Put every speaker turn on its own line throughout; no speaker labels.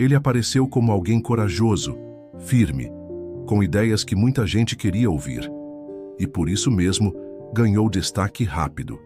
Ele apareceu como alguém corajoso, firme, com ideias que muita gente queria ouvir. E por isso mesmo, ganhou destaque rápido.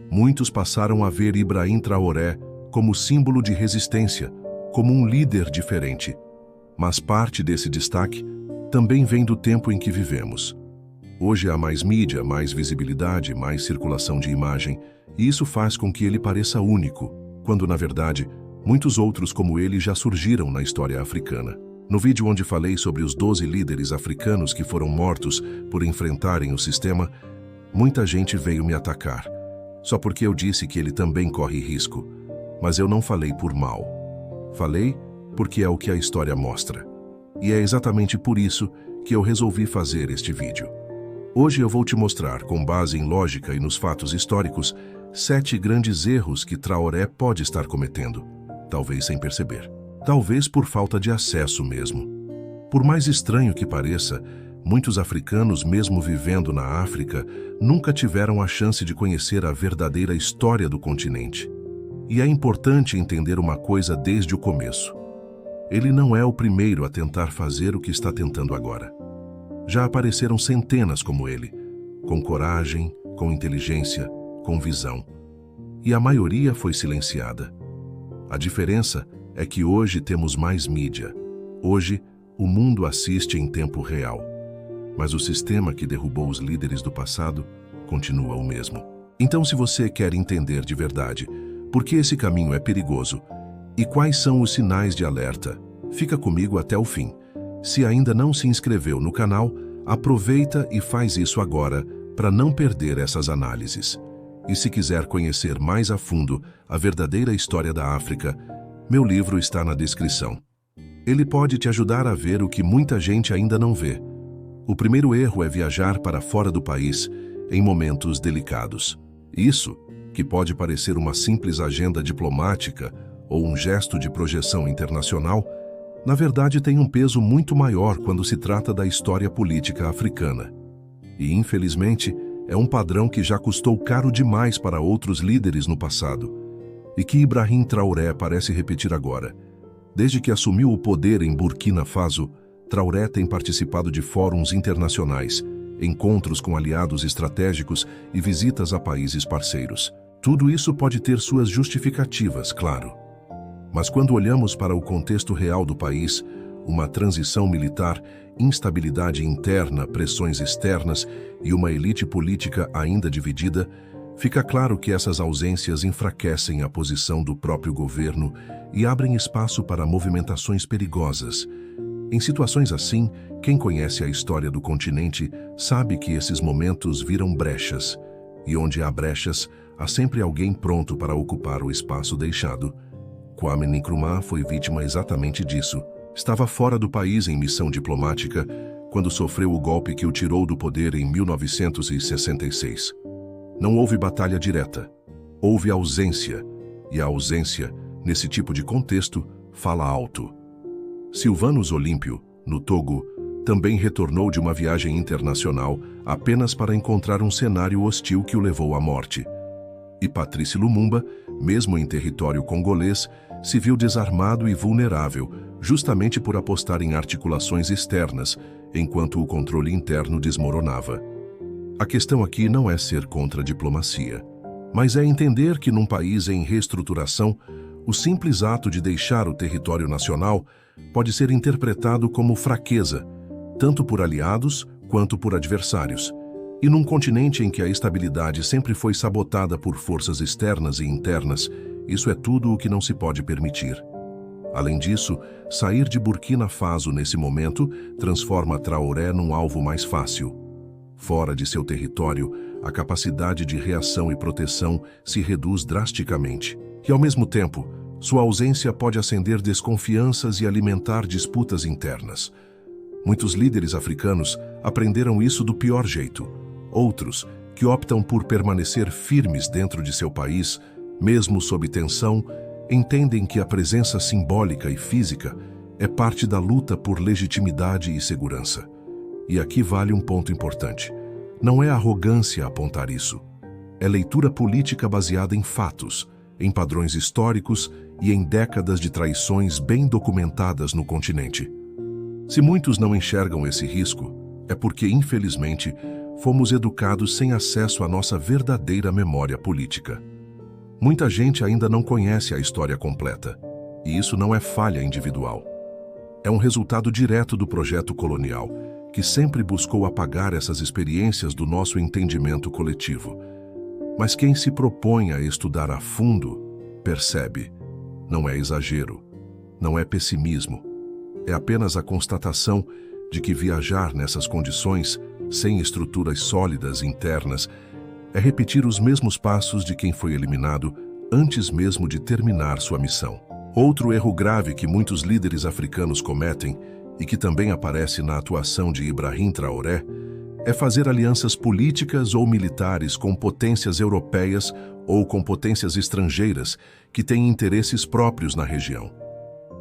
Muitos passaram a ver Ibrahim Traoré como símbolo de resistência, como um líder diferente. Mas parte desse destaque também vem do tempo em que vivemos. Hoje há mais mídia, mais visibilidade, mais circulação de imagem, e isso faz com que ele pareça único, quando, na verdade, muitos outros como ele já surgiram na história africana. No vídeo onde falei sobre os 12 líderes africanos que foram mortos por enfrentarem o sistema, muita gente veio me atacar, só porque eu disse que ele também corre risco. Mas eu não falei por mal. Falei porque é o que a história mostra. E é exatamente por isso que eu resolvi fazer este vídeo. Hoje eu vou te mostrar, com base em lógica e nos fatos históricos, 7 grandes erros que Traoré pode estar cometendo, talvez sem perceber. Talvez por falta de acesso mesmo. Por mais estranho que pareça, muitos africanos, mesmo vivendo na África, nunca tiveram a chance de conhecer a verdadeira história do continente. E é importante entender uma coisa desde o começo. Ele não é o primeiro a tentar fazer o que está tentando agora. Já apareceram centenas como ele, com coragem, com inteligência, com visão. E a maioria foi silenciada. A diferença é que hoje temos mais mídia. Hoje, o mundo assiste em tempo real. Mas o sistema que derrubou os líderes do passado continua o mesmo. Então, se você quer entender de verdade por que esse caminho é perigoso e quais são os sinais de alerta, fica comigo até o fim. Se ainda não se inscreveu no canal, aproveita e faz isso agora para não perder essas análises. E se quiser conhecer mais a fundo a verdadeira história da África, meu livro está na descrição. Ele pode te ajudar a ver o que muita gente ainda não vê. O primeiro erro é viajar para fora do país em momentos delicados. Isso, que pode parecer uma simples agenda diplomática ou um gesto de projeção internacional, na verdade tem um peso muito maior quando se trata da história política africana. E, infelizmente, é um padrão que já custou caro demais para outros líderes no passado, e que Ibrahim Traoré parece repetir agora. Desde que assumiu o poder em Burkina Faso, Traoré tem participado de fóruns internacionais, encontros com aliados estratégicos e visitas a países parceiros. Tudo isso pode ter suas justificativas, claro. Mas quando olhamos para o contexto real do país, uma transição militar, instabilidade interna, pressões externas e uma elite política ainda dividida, fica claro que essas ausências enfraquecem a posição do próprio governo e abrem espaço para movimentações perigosas. Em situações assim, quem conhece a história do continente sabe que esses momentos viram brechas, e onde há brechas, há sempre alguém pronto para ocupar o espaço deixado. Kwame Nkrumah foi vítima exatamente disso. Estava fora do país em missão diplomática quando sofreu o golpe que o tirou do poder em 1966. Não houve batalha direta, houve ausência, e a ausência, nesse tipo de contexto, fala alto. Silvanus Olímpio, no Togo, também retornou de uma viagem internacional apenas para encontrar um cenário hostil que o levou à morte. E Patrice Lumumba, mesmo em território congolês, se viu desarmado e vulnerável, justamente por apostar em articulações externas, enquanto o controle interno desmoronava. A questão aqui não é ser contra a diplomacia, mas é entender que num país em reestruturação, o simples ato de deixar o território nacional pode ser interpretado como fraqueza, tanto por aliados quanto por adversários. E num continente em que a estabilidade sempre foi sabotada por forças externas e internas, isso é tudo o que não se pode permitir. Além disso, sair de Burkina Faso nesse momento transforma Traoré num alvo mais fácil. Fora de seu território, a capacidade de reação e proteção se reduz drasticamente. E, ao mesmo tempo, sua ausência pode acender desconfianças e alimentar disputas internas. Muitos líderes africanos aprenderam isso do pior jeito. Outros, que optam por permanecer firmes dentro de seu país, mesmo sob tensão, entendem que a presença simbólica e física é parte da luta por legitimidade e segurança. E aqui vale um ponto importante. Não é arrogância apontar isso. É leitura política baseada em fatos. em padrões históricos e em décadas de traições bem documentadas no continente. Se muitos não enxergam esse risco, é porque, infelizmente, fomos educados sem acesso à nossa verdadeira memória política. Muita gente ainda não conhece a história completa, e isso não é falha individual. É um resultado direto do projeto colonial, que sempre buscou apagar essas experiências do nosso entendimento coletivo. Mas quem se propõe a estudar a fundo, percebe. Não é exagero, não é pessimismo. É apenas a constatação de que viajar nessas condições, sem estruturas sólidas internas, é repetir os mesmos passos de quem foi eliminado antes mesmo de terminar sua missão. Outro erro grave que muitos líderes africanos cometem, e que também aparece na atuação de Ibrahim Traoré, é fazer alianças políticas ou militares com potências europeias ou com potências estrangeiras que têm interesses próprios na região.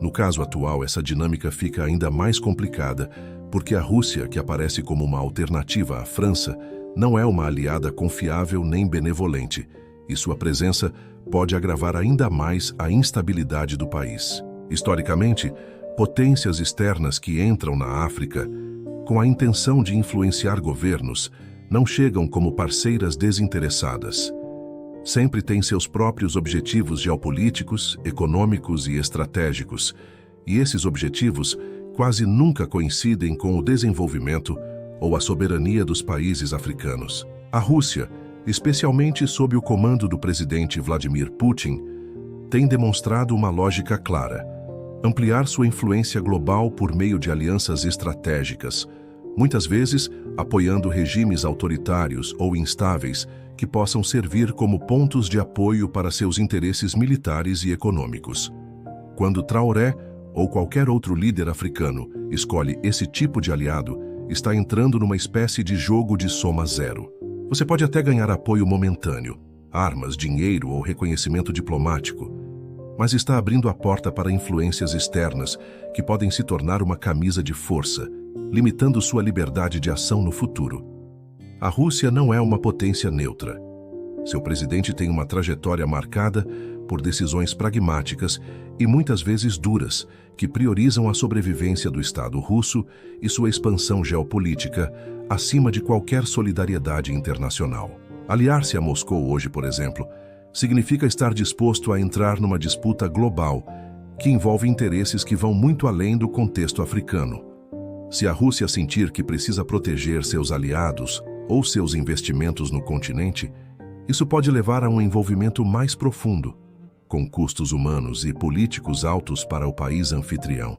No caso atual, essa dinâmica fica ainda mais complicada, porque a Rússia, que aparece como uma alternativa à França, não é uma aliada confiável nem benevolente, e sua presença pode agravar ainda mais a instabilidade do país. Historicamente, potências externas que entram na África com a intenção de influenciar governos não chegam como parceiras desinteressadas. Sempre têm seus próprios objetivos geopolíticos, econômicos e estratégicos, e esses objetivos quase nunca coincidem com o desenvolvimento ou a soberania dos países africanos. A Rússia, especialmente sob o comando do presidente Vladimir Putin, tem demonstrado uma lógica clara: ampliar sua influência global por meio de alianças estratégicas, muitas vezes apoiando regimes autoritários ou instáveis que possam servir como pontos de apoio para seus interesses militares e econômicos. Quando Traoré ou qualquer outro líder africano escolhe esse tipo de aliado, está entrando numa espécie de jogo de soma zero. Você pode até ganhar apoio momentâneo, armas, dinheiro ou reconhecimento diplomático, mas está abrindo a porta para influências externas que podem se tornar uma camisa de força, limitando sua liberdade de ação no futuro. A Rússia não é uma potência neutra. Seu presidente tem uma trajetória marcada por decisões pragmáticas e muitas vezes duras, que priorizam a sobrevivência do Estado russo e sua expansão geopolítica acima de qualquer solidariedade internacional. Aliar-se a Moscou hoje, por exemplo, significa estar disposto a entrar numa disputa global que envolve interesses que vão muito além do contexto africano. Se a Rússia sentir que precisa proteger seus aliados ou seus investimentos no continente, isso pode levar a um envolvimento mais profundo, com custos humanos e políticos altos para o país anfitrião.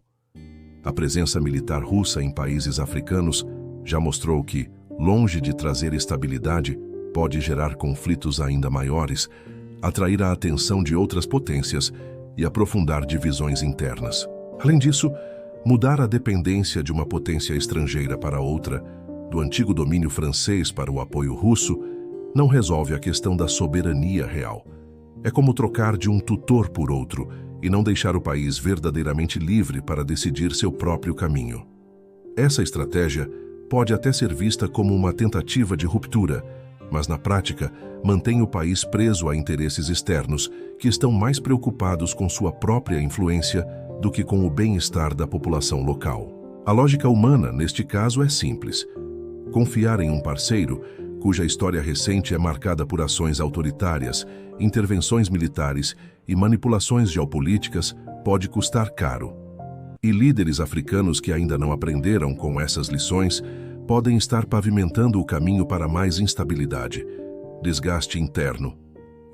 A presença militar russa em países africanos já mostrou que, longe de trazer estabilidade, pode gerar conflitos ainda maiores, atrair a atenção de outras potências e aprofundar divisões internas. Além disso, mudar a dependência de uma potência estrangeira para outra, do antigo domínio francês para o apoio russo, não resolve a questão da soberania real. É como trocar de um tutor por outro e não deixar o país verdadeiramente livre para decidir seu próprio caminho. Essa estratégia pode até ser vista como uma tentativa de ruptura, mas na prática mantém o país preso a interesses externos que estão mais preocupados com sua própria influência do que com o bem-estar da população local. A lógica humana, neste caso, é simples. Confiar em um parceiro cuja história recente é marcada por ações autoritárias, intervenções militares e manipulações geopolíticas pode custar caro. E líderes africanos que ainda não aprenderam com essas lições podem estar pavimentando o caminho para mais instabilidade, desgaste interno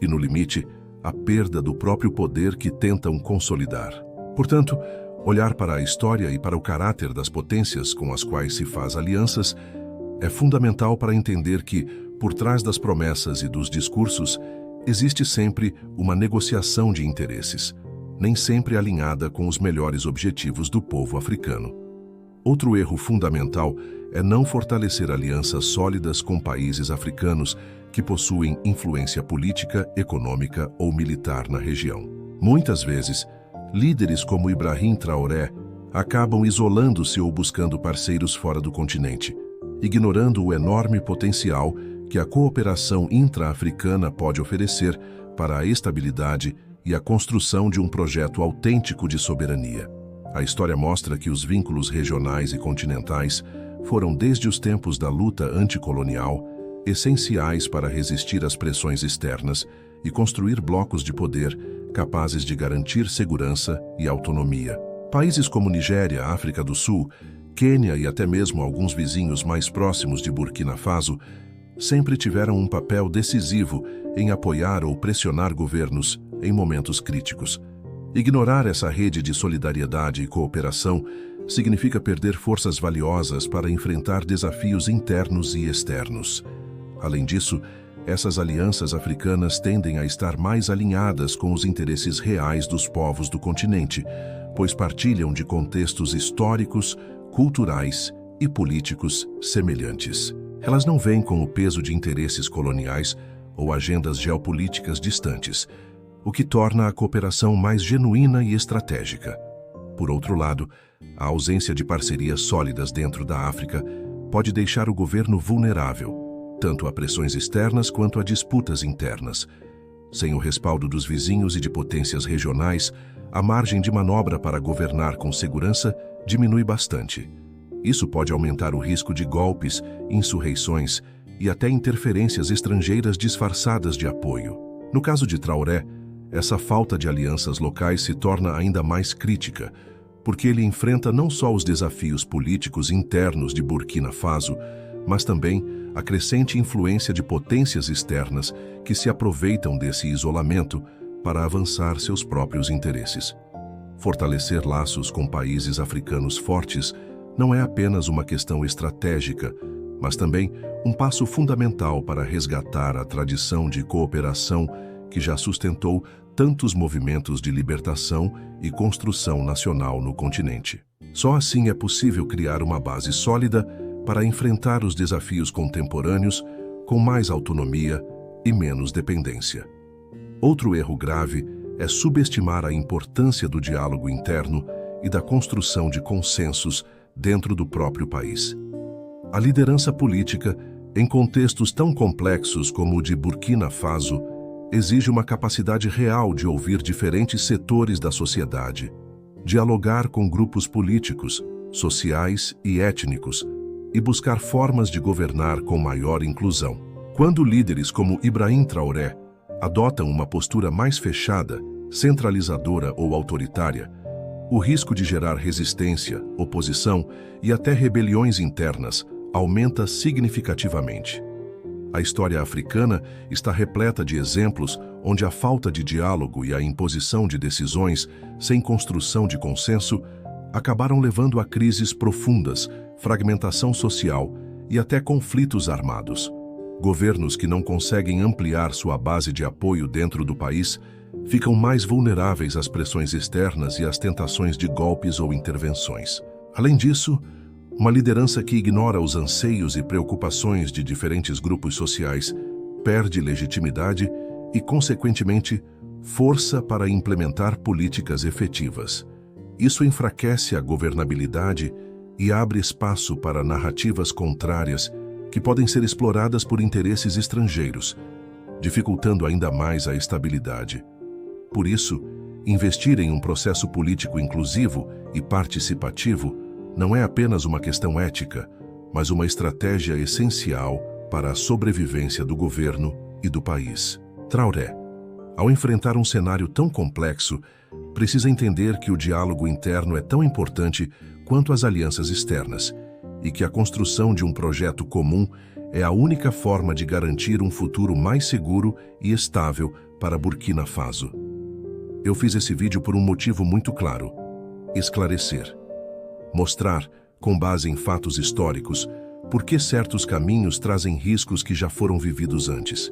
e, no limite, a perda do próprio poder que tentam consolidar. Portanto, olhar para a história e para o caráter das potências com as quais se faz alianças é fundamental para entender que, por trás das promessas e dos discursos, existe sempre uma negociação de interesses, nem sempre alinhada com os melhores objetivos do povo africano. Outro erro fundamental é não fortalecer alianças sólidas com países africanos que possuem influência política, econômica ou militar na região. Muitas vezes, líderes como Ibrahim Traoré acabam isolando-se ou buscando parceiros fora do continente, ignorando o enorme potencial que a cooperação intra-africana pode oferecer para a estabilidade e a construção de um projeto autêntico de soberania. A história mostra que os vínculos regionais e continentais foram, desde os tempos da luta anticolonial, essenciais para resistir às pressões externas e construir blocos de poder capazes de garantir segurança e autonomia. Países como Nigéria, África do Sul, Quênia e até mesmo alguns vizinhos mais próximos de Burkina Faso sempre tiveram um papel decisivo em apoiar ou pressionar governos em momentos críticos. Ignorar essa rede de solidariedade e cooperação significa perder forças valiosas para enfrentar desafios internos e externos. Além disso, essas alianças africanas tendem a estar mais alinhadas com os interesses reais dos povos do continente, pois partilham de contextos históricos, culturais e políticos semelhantes. Elas não vêm com o peso de interesses coloniais ou agendas geopolíticas distantes, o que torna a cooperação mais genuína e estratégica. Por outro lado, a ausência de parcerias sólidas dentro da África pode deixar o governo vulnerável, tanto a pressões externas quanto a disputas internas. Sem o respaldo dos vizinhos e de potências regionais, a margem de manobra para governar com segurança diminui bastante. Isso pode aumentar o risco de golpes, insurreições e até interferências estrangeiras disfarçadas de apoio. No caso de Traoré, essa falta de alianças locais se torna ainda mais crítica, porque ele enfrenta não só os desafios políticos internos de Burkina Faso, mas também a crescente influência de potências externas que se aproveitam desse isolamento para avançar seus próprios interesses. Fortalecer laços com países africanos fortes não é apenas uma questão estratégica, mas também um passo fundamental para resgatar a tradição de cooperação que já sustentou tantos movimentos de libertação e construção nacional no continente. Só assim é possível criar uma base sólida para enfrentar os desafios contemporâneos com mais autonomia e menos dependência. Outro erro grave é subestimar a importância do diálogo interno e da construção de consensos dentro do próprio país. A liderança política, em contextos tão complexos como o de Burkina Faso, exige uma capacidade real de ouvir diferentes setores da sociedade, dialogar com grupos políticos, sociais e étnicos, e buscar formas de governar com maior inclusão. Quando líderes como Ibrahim Traoré adotam uma postura mais fechada, centralizadora ou autoritária, o risco de gerar resistência, oposição e até rebeliões internas aumenta significativamente. A história africana está repleta de exemplos onde a falta de diálogo e a imposição de decisões sem construção de consenso acabaram levando a crises profundas, fragmentação social e até conflitos armados. Governos que não conseguem ampliar sua base de apoio dentro do país ficam mais vulneráveis às pressões externas e às tentações de golpes ou intervenções. Além disso, uma liderança que ignora os anseios e preocupações de diferentes grupos sociais perde legitimidade e, consequentemente, força para implementar políticas efetivas. Isso enfraquece a governabilidade e abre espaço para narrativas contrárias que podem ser exploradas por interesses estrangeiros, dificultando ainda mais a estabilidade. Por isso, investir em um processo político inclusivo e participativo não é apenas uma questão ética, mas uma estratégia essencial para a sobrevivência do governo e do país. Traoré, ao enfrentar um cenário tão complexo, precisa entender que o diálogo interno é tão importante quanto as alianças externas e que a construção de um projeto comum é a única forma de garantir um futuro mais seguro e estável para Burkina Faso. Eu fiz esse vídeo por um motivo muito claro: esclarecer. Mostrar, com base em fatos históricos, por que certos caminhos trazem riscos que já foram vividos antes.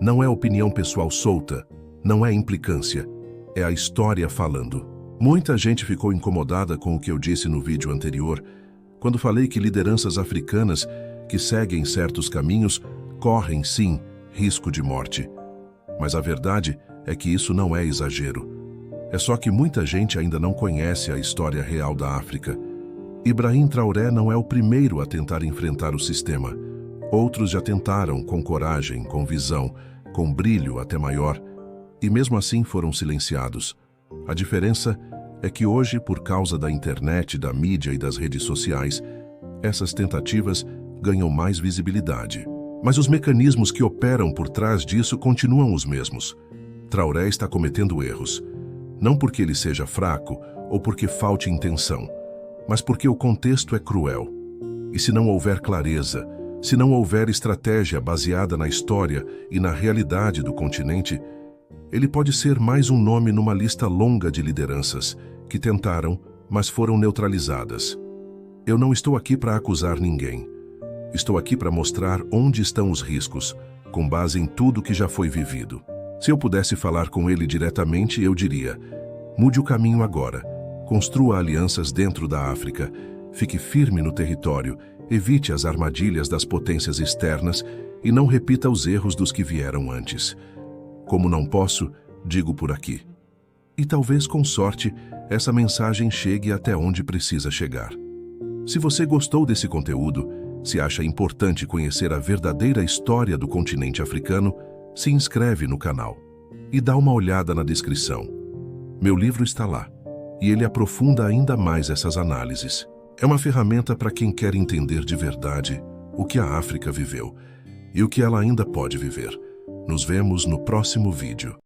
Não é opinião pessoal solta, não é implicância, é a história falando. Muita gente ficou incomodada com o que eu disse no vídeo anterior, quando falei que lideranças africanas que seguem certos caminhos correm, sim, risco de morte. Mas a verdade é que isso não é exagero. É só que muita gente ainda não conhece a história real da África. Ibrahim Traoré não é o primeiro a tentar enfrentar o sistema. Outros já tentaram com coragem, com visão, com brilho até maior, e mesmo assim foram silenciados. A diferença é que hoje, por causa da internet, da mídia e das redes sociais, essas tentativas ganham mais visibilidade. Mas os mecanismos que operam por trás disso continuam os mesmos. Traoré está cometendo erros, não porque ele seja fraco ou porque falte intenção, mas porque o contexto é cruel. E se não houver clareza, se não houver estratégia baseada na história e na realidade do continente, ele pode ser mais um nome numa lista longa de lideranças que tentaram, mas foram neutralizadas. Eu não estou aqui para acusar ninguém. Estou aqui para mostrar onde estão os riscos, com base em tudo que já foi vivido. Se eu pudesse falar com ele diretamente, eu diria: mude o caminho agora, construa alianças dentro da África, fique firme no território, evite as armadilhas das potências externas e não repita os erros dos que vieram antes. Como não posso, digo por aqui. E talvez, com sorte, essa mensagem chegue até onde precisa chegar. Se você gostou desse conteúdo, se acha importante conhecer a verdadeira história do continente africano, se inscreve no canal e dá uma olhada na descrição. Meu livro está lá, e ele aprofunda ainda mais essas análises. É uma ferramenta para quem quer entender de verdade o que a África viveu e o que ela ainda pode viver. Nos vemos no próximo vídeo.